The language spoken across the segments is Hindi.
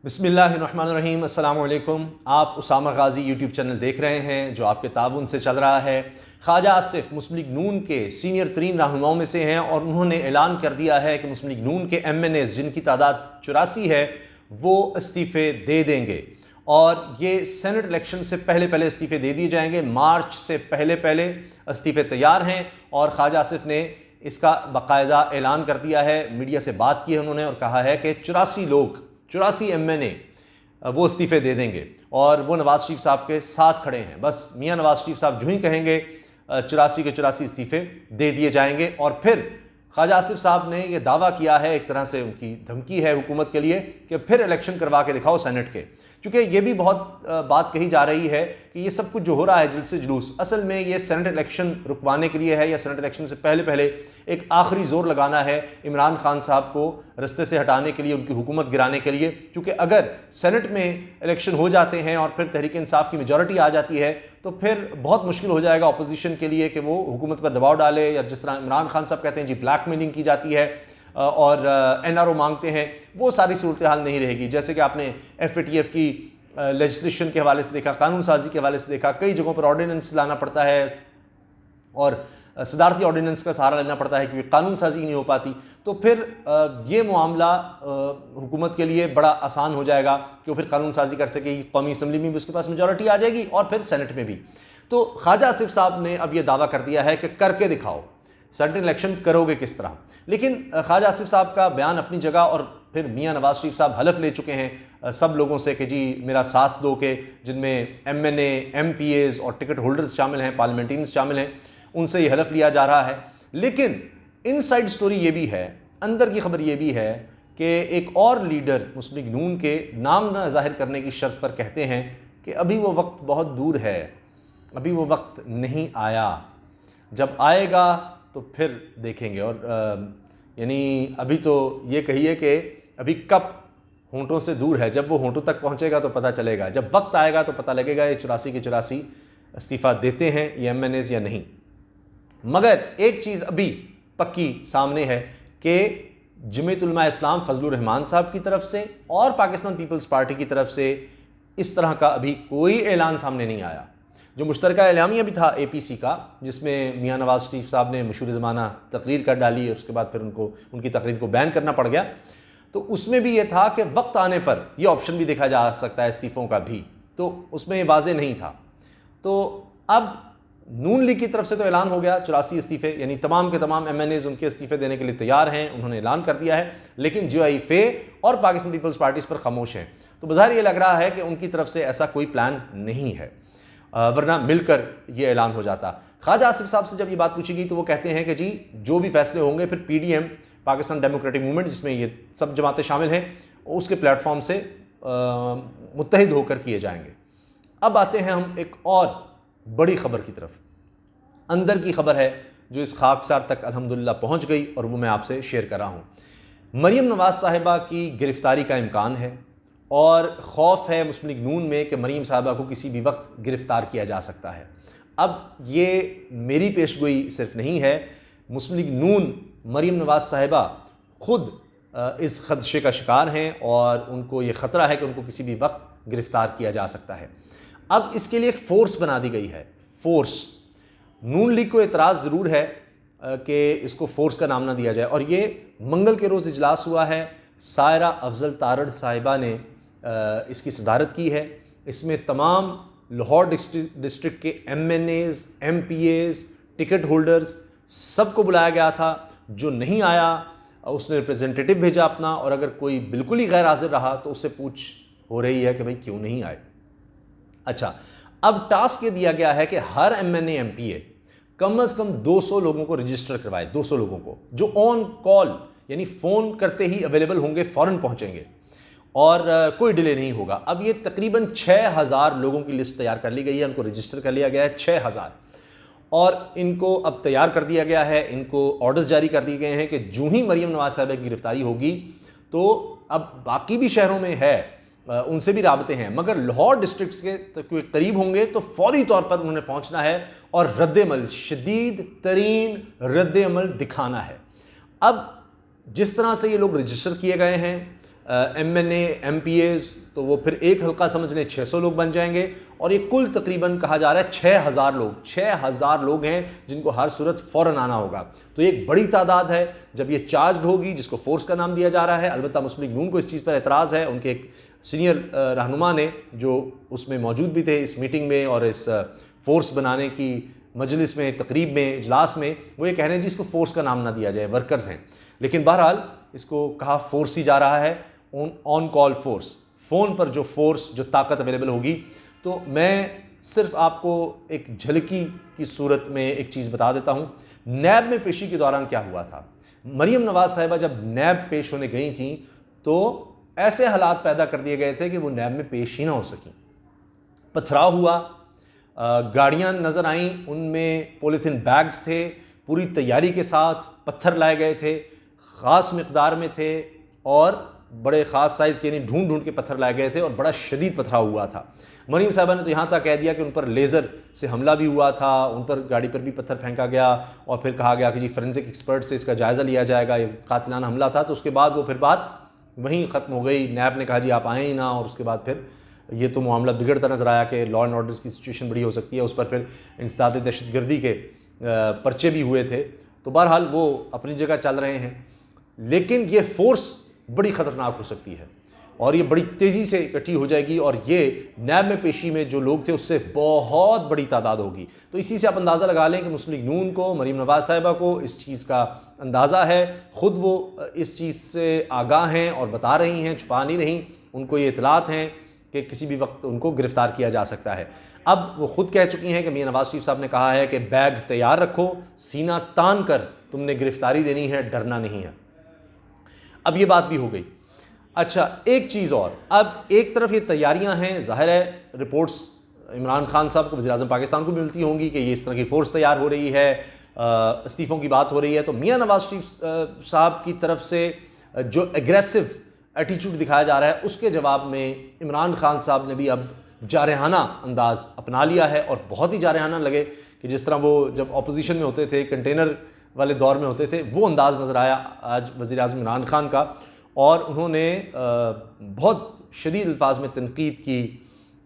बिस्मिल्लाहिर्रहमानिर्रहीम, अस्सलाम वालेकुम। आप उसामा गाज़ी यूट्यूब चैनल देख रहे हैं जो आपके ताउन से चल रहा है। ख्वाजा आसिफ मुस्लिम लीग नून के सीनियर तरीन रहनुमाओं में से हैं और उन्होंने ऐलान कर दिया है कि मुस्लिम लीग नून के MNAs जिनकी तादाद 84 है वो इस्तीफ़े दे देंगे और ये सेनेट इलेक्शन से पहले पहले इस्तीफ़े दे दिए जाएंगे। मार्च से पहले पहले इस्तीफ़े तैयार हैं और ख्वाजा आसिफ ने इसका बाकायदा ऐलान कर दिया है। मीडिया से बात की है उन्होंने और कहा है कि 84 MNA वो इस्तीफ़े दे देंगे और वो नवाज़ शरीफ साहब के साथ खड़े हैं। बस मियाँ नवाज़ शरीफ साहब जो ही कहेंगे 84 के 84 इस्तीफ़े दे दिए जाएंगे। और फिर ख्वाजा आसिफ साहब ने ये दावा किया है, एक तरह से उनकी धमकी है हुकूमत के लिए कि फिर इलेक्शन करवा के दिखाओ सेनेट के, क्योंकि ये भी बहुत बात कही जा रही है कि ये सब कुछ जो हो रहा है जल्द से जुलूस, असल में ये सेनेट इलेक्शन रुकवाने के लिए है या सेनेट इलेक्शन से पहले पहले एक आखिरी जोर लगाना है इमरान खान साहब को रस्ते से हटाने के लिए, उनकी हुकूमत गिराने के लिए। क्योंकि अगर सेनेट में इलेक्शन हो जाते हैं और फिर तहरीक इंसाफ की मेजॉरिटी आ जाती है तो फिर बहुत मुश्किल हो जाएगा अपोजिशन के लिए कि वो हुकूमत पर दबाव डाले, या जिस तरह इमरान खान साहब कहते हैं जी ब्लैकमेलिंग की जाती है और NRO मांगते हैं, वो सारी सूरत हाल नहीं रहेगी। जैसे कि आपने FATF की लेजिस्लेशन के हवाले से देखा, कानून साजी के हवाले से देखा, कई जगहों पर ऑर्डिनेंस लाना पड़ता है और सदारती ऑर्डिनेंस का सहारा लेना पड़ता है क्योंकि कानून साजी नहीं हो पाती। तो फिर ये मामला हुकूमत के लिए बड़ा आसान हो जाएगा कि वो फिर कानून साजी कर सकेगी, कौमी असम्बली में भी उसके पास मेजॉरिटी आ जाएगी और फिर सेनेट में भी। तो ख्वाजा आसिफ साहब ने अब ये दावा कर दिया है कि करके दिखाओ, सेनेट इलेक्शन करोगे किस तरह। लेकिन ख्वाजा आसिफ साहब का बयान अपनी जगह, और फिर मियाँ नवाज शरीफ साहब हलफ ले चुके हैं सब लोगों से कि जी मेरा साथ दो, के जिनमें MNA, MPAs और टिकट होल्डर्स शामिल हैं, पार्लियामेंटेरियंस शामिल हैं, उनसे ये हलफ लिया जा रहा है। लेकिन इनसाइड स्टोरी ये भी है, अंदर की खबर ये भी है कि एक और लीडर मुस्लिम लीग नून के नाम न जाहिर करने की शर्त पर कहते हैं कि अभी वो वक्त बहुत दूर है, अभी वो वक्त नहीं आया, जब आएगा तो फिर देखेंगे। और यानी अभी तो ये कहिए कि अभी कप होंठों से दूर है, जब वो होंठों तक पहुंचेगा तो पता चलेगा, जब वक्त आएगा तो पता लगेगा ये 84 के 84 इस्तीफ़ा देते हैं ये MNAs या नहीं। मगर एक चीज़ अभी पक्की सामने है कि जमीयत उलमा इस्लाम फजलुर रहमान साहब की तरफ से और पाकिस्तान पीपल्स पार्टी की तरफ से इस तरह का अभी कोई ऐलान सामने नहीं आया। जो मुश्तरका एलामिया भी था APC का, जिसमें मियाँ नवाज शरीफ साहब ने मशहूर ज़माना तकरीर कर डाली और उसके बाद फिर उनकी तकरीर को बैन करना पड़ गया, तो उसमें भी ये था कि वक्त आने पर यह ऑप्शन भी देखा जा सकता है इस्तीफ़ों का भी, तो उसमें ये वाज़ेह नहीं था। तो अब नून लीग की तरफ से तो ऐलान हो गया 84 इस्तीफ़े, यानी तमाम के तमाम MNAs उनके इस्तीफ़े देने के लिए तैयार हैं, उन्होंने ऐलान कर दिया है। लेकिन GIFA और पाकिस्तान पीपल्स पार्टी इस पर खामोश हैं। तो बाज़ाहिर ये लग रहा है कि उनकी तरफ से ऐसा कोई प्लान नहीं है, वरना मिलकर ये ऐलान हो जाता। ख्वाजा आसिफ साहब से जब ये बात पूछी गई तो वो कहते हैं कि जी जो भी फैसले होंगे फिर PDM, पाकिस्तान डेमोक्रेटिक मूवमेंट, जिसमें ये सब जमातें शामिल हैं, उसके प्लेटफॉर्म से मुत्तहिद होकर किए जाएंगे। अब आते हैं हम एक और बड़ी खबर की तरफ। अंदर की खबर है जो इस खाकसार तक अल्हम्दुलिल्लाह पहुंच गई और वो मैं आपसे शेयर कर रहा हूँ। मरियम नवाज साहिबा की गिरफ्तारी का इम्कान है और खौफ है मुस्लिम लीग नून में कि मरीम साहिबा को किसी भी वक्त गिरफ़्तार किया जा सकता है। अब ये मेरी पेशगोई सिर्फ नहीं है, मुस्लिम लीग नून मरीम नवाज साहिबा ख़ुद इस खदशे का शिकार हैं और उनको ये ख़तरा है कि उनको किसी भी वक्त गिरफ़्तार किया जा सकता है। अब इसके लिए एक फ़ोर्स बना दी गई है। फ़ोर्स, नून लीग को एतराज़ ज़रूर है कि इसको फ़ोर्स का नाम ना दिया जाए, और ये मंगल के रोज़ इजलास हुआ है। सायरा अफजल तारड़ साहिबा ने इसकी सदारत की है। इसमें तमाम लाहौर डिस्ट्रिक्ट के MNAs, MPAs, टिकट होल्डर्स सबको बुलाया गया था। जो नहीं आया उसने रिप्रेजेंटेटिव भेजा अपना, और अगर कोई बिल्कुल ही गैर हाजिर रहा तो उससे पूछ हो रही है कि भाई क्यों नहीं आए। अच्छा, अब टास्क ये दिया गया है कि हर MNA, MPA कम से कम 200 लोगों को रजिस्टर करवाए, 200 लोगों को जो ऑन कॉल यानी फ़ोन करते ही अवेलेबल होंगे, फ़ौरन पहुँचेंगे और कोई डिले नहीं होगा। अब ये तकरीबन 6000 लोगों की लिस्ट तैयार कर ली गई है, उनको रजिस्टर कर लिया गया है 6000, और इनको अब तैयार कर दिया गया है। इनको ऑर्डर्स जारी कर दिए गए हैं कि जो ही मरीम नवाज साहिबा की गिरफ्तारी होगी तो अब बाकी भी शहरों में है उनसे भी राबते हैं, मगर लाहौर डिस्ट्रिक्ट्स के करीब होंगे तो फौरी तौर पर उन्होंने पहुंचना है और रद्द-ए-अमल, शदीद तरीन रद्द-ए-अमल दिखाना है। अब जिस तरह से ये लोग रजिस्टर किए गए हैं, MNA MPAs, तो वो फिर एक हल्का समझ लें 600 लोग बन जाएंगे, और ये कुल तकरीबन कहा जा रहा है 6,000 लोग हैं जिनको हर सूरत फ़ौरन आना होगा। तो ये एक बड़ी तादाद है जब ये चार्ज होगी, जिसको फोर्स का नाम दिया जा रहा है। अलबत्ता मुस्लिम लीग नून को इस चीज़ पर एतराज़ है। उनके एक सीनियर रहनुमा ने, जो उसमें मौजूद भी थे इस मीटिंग में और इस फोर्स बनाने की मजलिस में, तकरीब में, इजलास में, वो ये कह रहे हैं जी इसको फोर्स का नाम ना दिया जाए, वर्कर्स हैं। लेकिन बहरहाल इसको कहा फोर्स ही जा रहा है, ऑन कॉल फोर्स, फ़ोन पर जो फोर्स, जो ताकत अवेलेबल होगी। तो मैं सिर्फ आपको एक झलकी की सूरत में एक चीज़ बता देता हूँ। नैब में पेशी के दौरान क्या हुआ था, मरीम नवाज साहिबा जब नैब पेश होने गई थी तो ऐसे हालात पैदा कर दिए गए थे कि वो नैब में पेश ही ना हो सकी। पथराव हुआ, गाड़ियाँ नज़र आईं, उनमें पॉलीथीन बैग्स थे, पूरी तैयारी के साथ पत्थर लाए गए थे, ख़ास मकदार में थे और बड़े ख़ास साइज़ के, यानी ढूंढ ढूंढ के पत्थर लाए गए थे और बड़ा शदीद पथराव हुआ था। मरीम साहिबा ने तो यहाँ तक कह दिया कि उन पर लेज़र से हमला भी हुआ था, उन पर गाड़ी पर भी पत्थर फेंका गया और फिर कहा गया कि जी फोरेंसिक एक्सपर्ट से इसका जायज़ा लिया जाएगा, ये कातिलाना हमला था। तो उसके बाद वो फिर बात वहीं ख़त्म हो गई। नैब ने कहा जी आप आएँ ही ना, और उसके बाद फिर ये तो मामला बिगड़ता नज़र आया कि लॉ एंड ऑर्डर की सिचुएशन बड़ी हो सकती है। उस पर फिर इंसदाद दहशतगर्दी के पर्चे भी हुए थे। तो बहरहाल वो अपनी जगह चल रहे हैं, लेकिन ये फोर्स बड़ी ख़तरनाक हो सकती है और ये बड़ी तेज़ी से इकट्ठी हो जाएगी और ये नैब में पेशी में जो लोग थे उससे बहुत बड़ी तादाद होगी। तो इसी से आप अंदाज़ा लगा लें कि मुस्लिम लीग नून को, मरीम नवाज साहिबा को इस चीज़ का अंदाज़ा है, ख़ुद वो इस चीज़ से आगाह हैं और बता रही हैं, छुपा नहीं रही। उनको ये इतलात हैं कि किसी भी वक्त उनको गिरफ़्तार किया जा सकता है। अब वो ख़ुद कह चुकी हैं कि मियां नवाज शरीफ साहब ने कहा है कि बैग तैयार रखो, सीना तान कर तुमने गिरफ़्तारी देनी है, डरना नहीं है। अब ये बात भी हो गई। अच्छा, एक चीज़ और, अब एक तरफ ये तैयारियां हैं, ज़ाहिर है रिपोर्ट्स इमरान खान साहब को, वज़ीर-ए-आज़म पाकिस्तान को मिलती होंगी कि ये इस तरह की फ़ोर्स तैयार हो रही है, इस्तीफ़ों की बात हो रही है। तो मियां नवाज शरीफ साहब की तरफ से जो एग्रेसिव एटीट्यूड दिखाया जा रहा है, उसके जवाब में इमरान खान साहब ने भी अब जारहाना अंदाज़ अपना लिया है और बहुत ही जारहाना लगे कि जिस तरह वो जब अपोजिशन में होते थे, कंटेनर वाले दौर में होते थे, वो अंदाज़ नज़र आया आज वज़ीर-ए-आज़म इमरान खान का। और उन्होंने बहुत शदीद अल्फाज में तनकीद की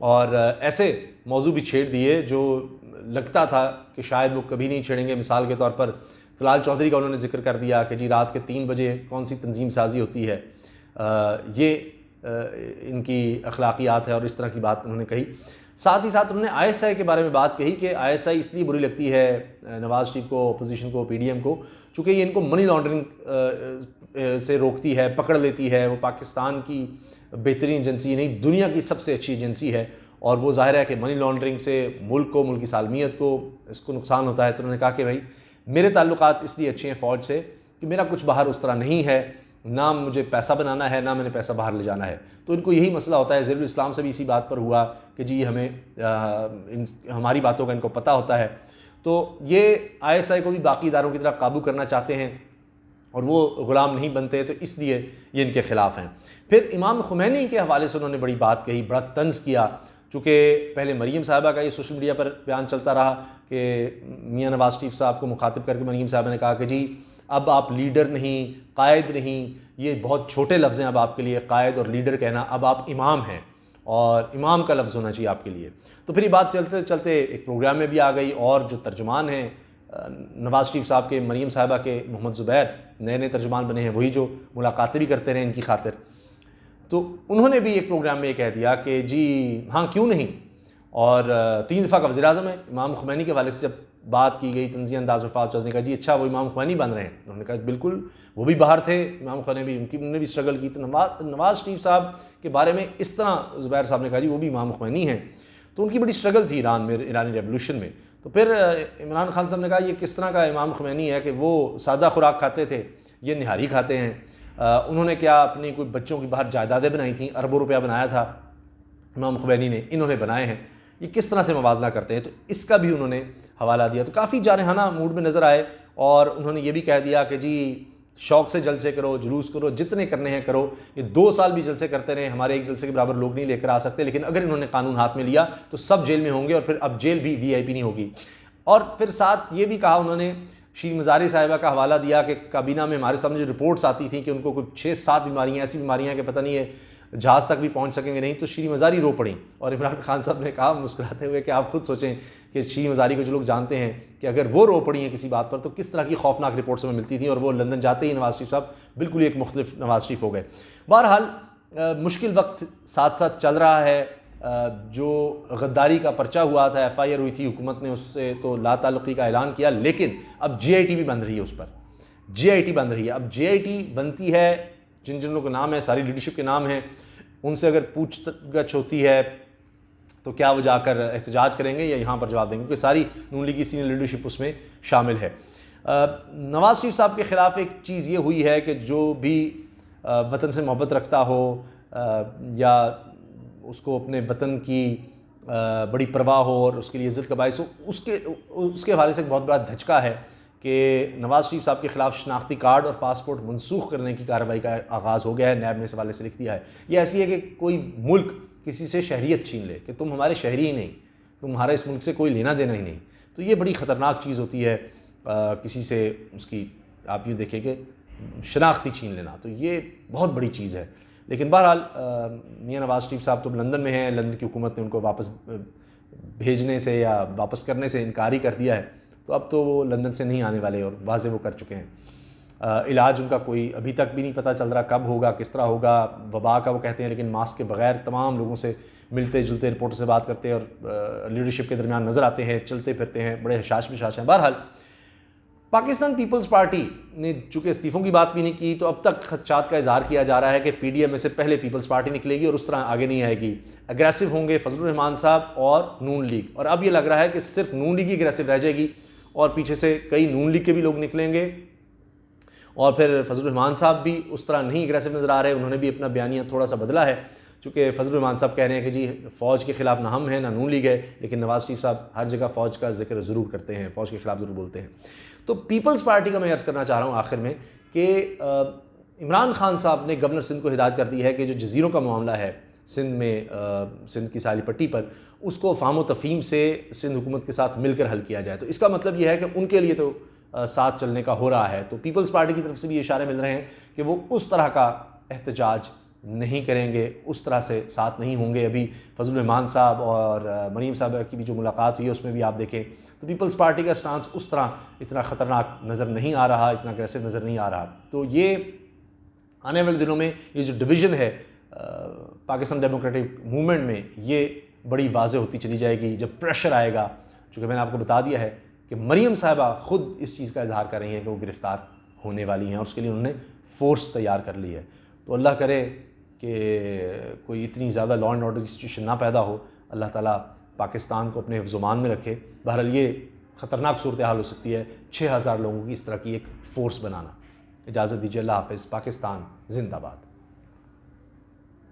और ऐसे मौजू भी छेड़ दिए जो लगता था कि शायद वो कभी नहीं छेड़ेंगे। मिसाल के तौर पर फ़िलहाल चौधरी का उन्होंने जिक्र कर दिया कि जी रात के 3 बजे कौन सी तंजीम साजी होती है, ये इनकी अखलाकियात है और इस तरह की बात उन्होंने कही। साथ ही साथ उन्होंने ISI के बारे में बात कही कि ISI इसलिए बुरी लगती है नवाज शरीफ को, अपोजिशन को, PDM को, चूँकि ये इनको मनी लॉन्ड्रिंग से रोकती है, पकड़ लेती है। वो पाकिस्तान की बेहतरीन एजेंसी नहीं, दुनिया की सबसे अच्छी एजेंसी है और वो ज़ाहिर है कि मनी लॉन्ड्रिंग से मुल्क को, मुल्क की सालमियत को, इसको नुकसान होता है। तो उन्होंने कहा कि भाई मेरे ताल्लुकात इसलिए अच्छे हैं फ़ौज से कि मेरा कुछ बाहर उस तरह नहीं है, ना मुझे पैसा बनाना है, ना मैंने पैसा बाहर ले जाना है। तो इनको यही मसला होता है। ज़ेरुल इस्लाम से भी इसी बात पर हुआ कि जी हमें हमारी बातों का इनको पता होता है। तो ये ISI को भी बाकी इदारों की तरह काबू करना चाहते हैं और वो ग़ुलाम नहीं बनते, तो इसलिए ये इनके ख़िलाफ़ हैं। फिर इमाम खुमैनी के हवाले से उन्होंने बड़ी बात कही, बड़ा तंज़ किया। चूँकि पहले मरीम साहिबा का ये सोशल मीडिया पर बयान चलता रहा कि मियां नवाज शरीफ साहब को मुखातिब करके मरीम साहिबा ने कहा कि जी अब आप लीडर नहीं, कायद नहीं, ये बहुत छोटे लफ्ज़ हैं अब आपके लिए, कायद और लीडर कहना, अब आप इमाम हैं और इमाम का लफ्ज़ होना चाहिए आपके लिए। तो फिर ये बात चलते चलते एक प्रोग्राम में भी आ गई और जो तर्जुमान हैं नवाज शरीफ साहब के, मरीम साहिबा के, मोहम्मद ज़ुबैर नए नए तर्जुमान बने हैं, वही जो मुलाकातें भी करते रहे इनकी खातिर, तो उन्होंने भी एक प्रोग्राम में ये कह दिया कि जी हाँ क्यों नहीं। और 3 दफ़ा का वज़ीर-ए-आज़म है। इमाम खुमैनी के हवाले से जब बात की गई, तंज़ीह अंदाज़ में फवाद चौधरी ने कहा जी अच्छा वो इमाम खुमैनी बन रहे हैं। उन्होंने कहा बिल्कुल, वो भी बाहर थे, इमाम खुमैनी भी, उन्होंने भी स्ट्रगल की। तो नवाज शरीफ साहब के बारे में इस तरह ज़ुबैर साहब ने कहा जी वो भी इमाम खुमैनी हैं। तो उनकी बड़ी स्ट्रगल थी ईरान में, ईरानी रेवोल्यूशन में। तो फिर इमरान खान साहब ने कहा ये किस तरह का इमाम खुमैनी है कि वो सादा खुराक खाते थे, ये निहारी खाते हैं। उन्होंने क्या अपनी कोई बच्चों की बाहर जायदादें बनाई थी, अरबों रुपया बनाया था इमाम खुमैनी ने, इन्होंने बनाए हैं, ये किस तरह से मवाजना करते हैं। तो इसका भी उन्होंने हवाला दिया। तो काफ़ी जारहाना मूड में नज़र आए और उन्होंने ये भी कह दिया कि जी शौक़ से जलसे करो, जुलूस करो, जितने करने हैं करो, ये 2 साल भी जलसे करते रहे, हमारे एक जलसे के बराबर लोग नहीं लेकर आ सकते, लेकिन अगर इन्होंने कानून हाथ में लिया तो सब जेल में होंगे और फिर अब जेल भी VIP नहीं होगी। और फिर साथ ये भी कहा उन्होंने शीरी मज़ारी साहिबा का हवाला दिया कि काबीना में हमारे सामने जो रिपोर्ट्स आती थी कि उनको कोई 6-7 बीमारियाँ, ऐसी बीमारियाँ कि पता नहीं है जहाज़ तक भी पहुँच सकेंगे नहीं, तो शीरी मज़ारी रो पड़ी। और इमरान खान साहब ने कहा मुस्कुराते हुए कि आप खुद सोचें कि शीरी मज़ारी को जो लोग जानते हैं कि अगर वो रो पड़ी हैं किसी बात पर तो किस तरह की खौफनाक रिपोर्ट्स हमें मिलती थी, और वो लंदन जाते ही नवाज़ शरीफ साहब बिल्कुल ही एक मुख्तलिफ नवाज़ शरीफ हो गए। बहरहाल मुश्किल वक्त साथ साथ चल रहा है। जो गद्दारी का पर्चा हुआ था, FIR हुई थी, हुकूमत ने उससे तो लाताल्लुकी का ऐलान किया, लेकिन अब GIT भी बन रही है, उस पर GIT बन रही है। अब GIT बनती है, जिन जिन लोगों के नाम है, सारी लीडरशिप के नाम हैं, उनसे अगर पूछताछ होती है तो क्या वो जाकर एहतजाज करेंगे या यहाँ पर जवाब देंगे, क्योंकि सारी नून लीग की सीनियर लीडरशिप उसमें शामिल है। नवाज़ शरीफ साहब के ख़िलाफ़ एक चीज़ ये हुई है कि जो भी वतन से मोहब्बत रखता हो या उसको अपने वतन की बड़ी परवाह हो और उसके लिए इज़्ज़त का बाइस हो, उसके हवाले से एक बहुत बड़ा धचका है कि नवाज़ शरीफ साहब के ख़िलाफ़ शनाख्ती कार्ड और पासपोर्ट मनसूख करने की कार्रवाई का आगाज़ हो गया है। नैब ने इस हवाले से लिख दिया है। ये ऐसी है कि कोई मुल्क किसी से शहरियत छीन ले कि तुम हमारे शहरी ही नहीं, तुम्हारा इस मुल्क से कोई लेना देना ही नहीं, तो ये बड़ी ख़तरनाक चीज़ होती है। किसी से उसकी आप ये देखें कि शनाख्ती छीन लेना, तो ये बहुत बड़ी चीज़ है। लेकिन बहरहाल मियां नवाज़ शरीफ साहब तो लंदन में हैं, लंदन की हुकूमत ने उनको वापस भेजने से या वापस करने से इनकार ही कर दिया है, तो अब तो वो लंदन से नहीं आने वाले और वाज़े वो कर चुके हैं। इलाज उनका कोई अभी तक भी नहीं पता चल रहा, कब होगा, किस तरह होगा। वबा का वो कहते हैं, लेकिन मास्क के बगैर तमाम लोगों से मिलते जुलते, रिपोर्टर से बात करते और लीडरशिप के दरमियान नज़र आते हैं, चलते फिरते हैं, बड़े हशाश बिशाश हैं। बहरहाल पाकिस्तान पीपल्स पार्टी ने चूँकि इस्तीफ़ों की बात भी नहीं की, तो अब तक खदशात का इजहार किया जा रहा है कि PDM में से पहले पीपल्स पार्टी निकलेगी और उस तरह आगे नहीं आएगी। अग्रेसिव होंगे फजलुर रहमान साहब और नून लीग, और अब ये लग रहा है कि सिर्फ नून लीग ही अग्रेसिव रह जाएगी और पीछे से कई नून लीग के भी लोग निकलेंगे। और फिर फजलुर रहमान साहब भी उस तरह नहीं अग्रेसिव नज़र आ रहे, उन्होंने भी अपना बयानिया थोड़ा सा बदला है, चूँकि फजलुर रहमान साहब कह रहे हैं कि जी फ़ौज के ख़िलाफ़ ना हम हैं ना नून लीग है, लेकिन नवाज़ शरीफ साहब हर जगह फ़ौज का जिक्र ज़रूर करते हैं, फ़ौज के ख़िलाफ़ ज़रूर बोलते हैं। तो पीपल्स पार्टी का मैं अर्ज़ करना चाह रहा हूँ आखिर में कि इमरान खान साहब ने गवर्नर सिंध को हिदायत कर दी है कि जो जज़ीरों का मामला है सिंध में, सिंध की साली पट्टी पर, उसको फ़ाहम व तफ़हीम से सिंध हुकूमत के साथ मिलकर हल किया जाए। तो इसका मतलब यह है कि उनके लिए तो साथ चलने का हो रहा है। तो पीपल्स पार्टी की तरफ से भी इशारे मिल रहे हैं कि वो उस तरह का एहतजाज नहीं करेंगे, उस तरह से साथ नहीं होंगे। अभी फजलुर रहमान साहब और मरीम साहब की भी जो मुलाकात हुई है उसमें भी आप देखें तो पीपल्स पार्टी का स्टांस उस तरह इतना ख़तरनाक नज़र नहीं आ रहा, इतना अग्रेसिव नज़र नहीं आ रहा। तो ये आने वाले दिनों में ये जो डिवीज़न है पाकिस्तान डेमोक्रेटिक मूवमेंट में, ये बड़ी वाज़ेह होती चली जाएगी जब प्रेशर आएगा। चूँकि मैंने आपको बता दिया है कि मरीम साहिबा ख़ुद इस चीज़ का इजहार कर रही हैं कि वो गिरफ़्तार होने वाली हैं और उसके लिए उन्होंने फ़ोर्स तैयार कर ली है। तो अल्लाह करे कि कोई इतनी ज़्यादा लॉ एंड ऑर्डर की सिचुएशन ना पैदा हो, अल्लाह ताला पाकिस्तान को अपने हिफ्ज़-ओ-मान में रखे। बहरहाल ये ख़तरनाक सूरत हाल हो सकती है 6000 लोगों की इस तरह की एक फ़ोर्स बनाना। इजाज़त दीजिए, अल्लाह हाफ़िज़। पाकिस्तान ज़िंदाबाद।